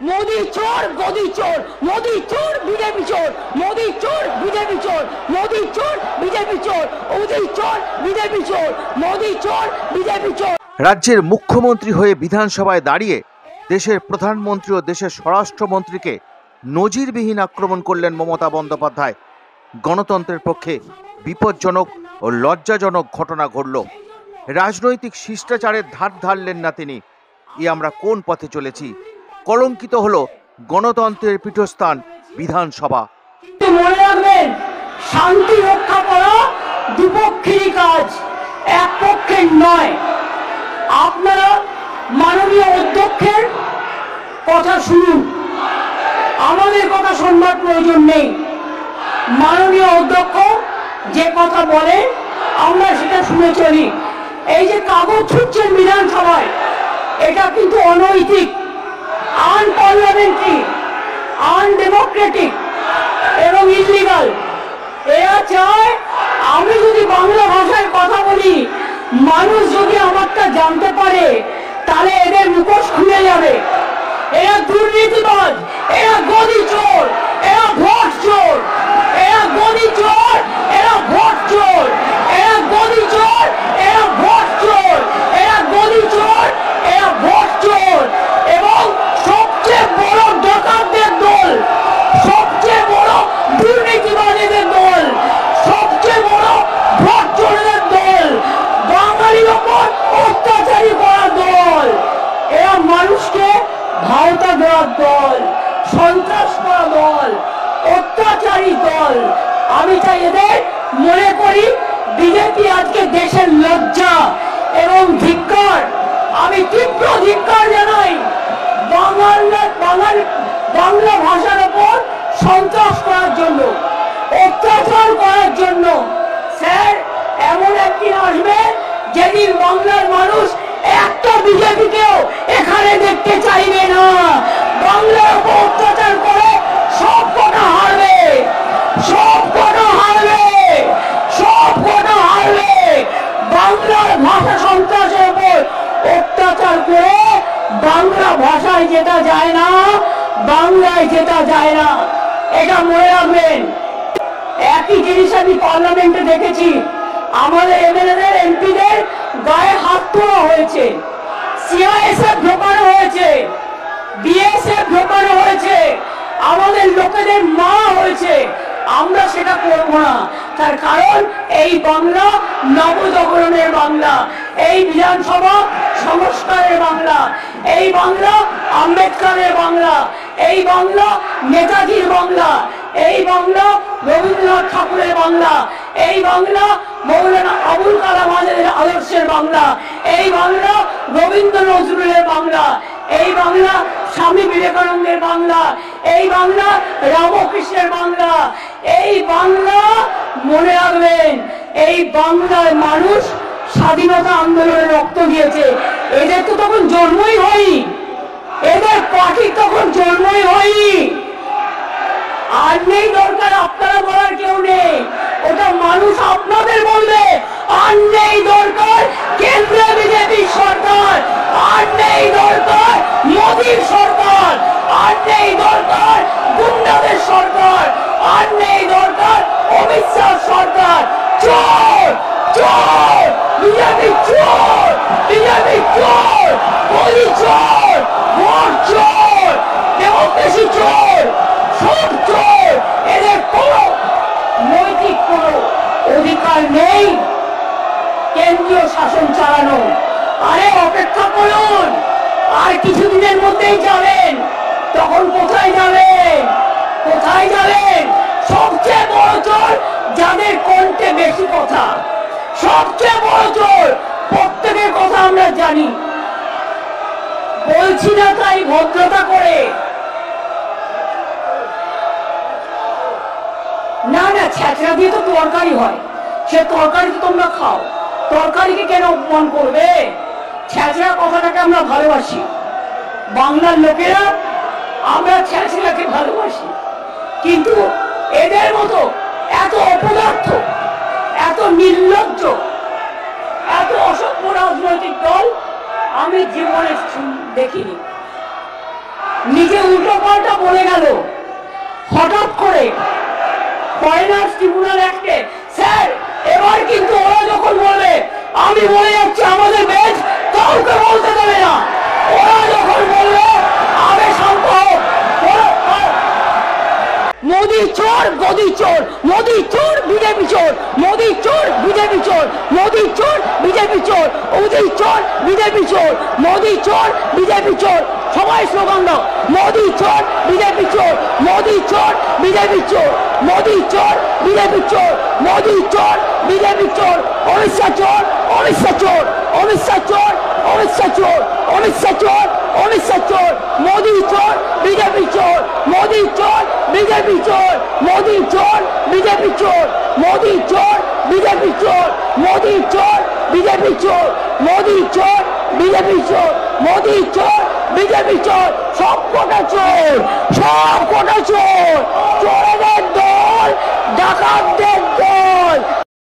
मोदी चोर मोदी चोर मोदी चोर बीजेपी चोर मोदी चोर बीजेपी चोर मोदी चोर बीजेपी चोर मोदी चोर बीजेपी चोर मोदी चोर बीजेपी चोर। রাজ্যের মুখ্যমন্ত্রী হয়ে বিধানসভায় দাঁড়িয়ে দেশের প্রধানমন্ত্রী ও দেশের স্বরাষ্ট্রমন্ত্রীকে নজিরবিহীন আক্রমণ করলেন মমতা বন্দ্যোপাধ্যায়। গণতন্ত্রের পক্ষে বিপজ্জনক ও লজ্জাজনক ঘটনা ঘটল। রাজনৈতিক শিষ্টাচারের ধার ধারলেন না তিনি। আমরা কোন পথে চলেছি? কলঙ্কিত হলো গণতন্ত্রের পীঠস্থান বিধানসভা। মনে রাখবেন, শান্তি রক্ষা করা দুপক্ষেরই কাজ, এক পক্ষের নয়। আপনারা মাননীয় অধ্যক্ষের কথা শুনুন, আমাদের কথা শুনবার প্রয়োজন নেই। মাননীয় অধ্যক্ষ যে কথা বলে আমরা সেটা শুনে চলি। এই যে কাগজ ছুটছেন বিধানসভায়, এটা কিন্তু অনৈতিক, আনপার্লামেন্টারি, আনডেমোক্রেটিক এবং ইলিগাল। এরা চায় আমি যদি বাংলা ভাষায় কথা বলি, মানুষ যদি আমারটা জানতে পারে, তাহলে এদের মুখোশ খুলে যাবে। এরা দুর্নীতিবাজ, এরা গদি চোর, এরা ভোট চোর, এরা গদি চোর, এরা ভোট চোর, এরা গদি চোর, এরা ভোট চোর, এরা গদি চোর, এরা ভোট চোর এবং সবচেয়ে বড় ডাকাতদের দল, সবচেয়ে বড় দুর্নীতিবাজীদের দল, সবচেয়ে বড় ভোট চোরদের দল, বাঙালির ওপর অত্যাচারী করার দল। এরা মানুষকে ভাওতা দেওয়ার দল, সন্ত্রাস করা দল, অত্যাচারী দল। আমি চাই এদের মনে করি বিজেপি আজকে দেশের লজ্জা এবং ধিক্কার। আমি তীব্র ধিক্কার জানাই বাংলা ভাষার উপর সন্ত্রাস করার জন্য, অত্যাচার করার জন্য। স্যার, এমন একদিন আসবে যেদিন বাংলার মানুষ একটা বিজেপিকেও এখানে দেখতে চাইবে না। বাংলার উপর অত্যাচার করে সব কটা হারবে, সব কটা হারবে, সব কটা হারবে। বাংলার ভাষা সন্ত্রাসের উপর অত্যাচার করে বাংলা ভাষায় যেটা যায় না, বাংলায় যেটা যায় না, এটা মনে রাখবেন। একই জিনিস আমি পার্লামেন্টে দেখেছি, আমাদের এমএলএদের এমপিদের গায়ে হাত তোলা হয়েছে, সিআইএসএফ ঢোকানো হয়েছে, বিএসএফ ঢোকানো হয়েছে, আমাদের লোকেদের মারা হয়েছে। আমরা সেটা করব না, তার কারণ এই বাংলা নবজাগরণের বাংলা, এই বিধানসভা সংস্কারের বাংলা, এই বাংলা আম্বেদকরের বাংলা, এই বাংলা নেতাজির বাংলা, এই বাংলা রবীন্দ্রনাথ ঠাকুরের বাংলা, এই বাংলা মৌলানা আবুল কালাম আজাদের আদর্শের বাংলা, এই বাংলা রবীন্দ্র নজরুলের বাংলা, এই বাংলা স্বামী বিবেকানন্দের বাংলা, এই বাংলা রামকৃষ্ণের বাংলা। এই বাংলা মনে রাখবেন, এই বাংলার মানুষ স্বাধীনতা আন্দোলনে রক্ত দিয়েছে। এদের তো তখন জন্মই হয়নি, এদের পার্টি তখন জন্মই হয়নি। আর নেই দরকার আপনারা বলার কেউ নেই, ওটা মানুষ আপনাদের বলবে। আর নেই দরকার কেন্দ্রে বিজেপি সরকার, আর নেই দরকার মোদীর সরকার, আর নেই দরকার গুন্ডাদের সরকার, আর নেই দরকার অমিত শাহ সরকার। চোর চোর বিজেপি, চোর বিজেপি, চোর মোদী, চোর ভোট চোর, ডেমোক্রেসি চোর, সব চোর। এদের কোনো নৈতিক কোনো অধিকার নেই কেন্দ্রীয় শাসন চালানো। আরে অপেক্ষা করুন, আর কিছুদিনের মধ্যেই যাবেন। তখন কোথায় যাবেন? কোথায় যাবেন? সবচেয়ে বড় চোর যাদের কণ্ঠে বেশি কথা, সবচেয়ে বড় চোর। প্রত্যেকের কথা আমরা জানি, বলছি না তাই ভদ্রতা করে। না না, ছেঁচড়া দিয়ে তো তরকারি হয়, সে তরকারি তো তোমরা খাও, তরকারিকে কেন অপমান করবে? ছেঁচড়া কথাটাকে আমরা ভালোবাসি, বাংলার লোকেরা আমরা ছেঁচড়াকে ভালোবাসি। কিন্তু এদের মতো এত অপদার্থ, এত নির্লজ্জ, এত অসভ্য রাজনৈতিক দল আমি জীবনে দেখিনি। নিজে উল্টো পাল্টা বলে গেল হঠাৎ করে ফরেনার্স ট্রিব্যুনাল অ্যাক্টে। স্যার এবার কিন্তু ওরা যখন বলবে আমি বলে যাচ্ছি আমাদের বেঞ্চ কাউকে বলতে দেবে না, ওরা যখন বলবে আগে শান্ত হোক। মোদি চোর গদি চোর, মোদি চোর বিজেপি চোর, মোদি চোর বিজেপি চোর, মোদি চোর বিজেপি চোর, মোদি চোর বিজেপি চোর, মোদি চোর বিজেপি চোর। সবাই স্লোগান দাও, মোদি চোর বিজেপি চোর, মোদি চোর বিজেপি চোর, মোদি চোর বিজেপি চোর, মোদি চোর বিজেপি চোর, অমিত শাহ চোর, অমিত শাহ চোর, অমিত শাহ চোর, অমিত শাহ চোর, অমিত শাহ চোর, অমিত শাহ চোর, মোদি চোর বিজেপি চোর, মোদি চোর বিজেপি চোর, মোদি চোর বিজেপি চোর, মোদি চোর বিজেপি চোর, মোদি চোর বিজেপি চোর, মোদি চোর বিজেপি চোর, মোদি চোর বিজেপি চোর, সব কটা চোর, সব কটা চোর, চোর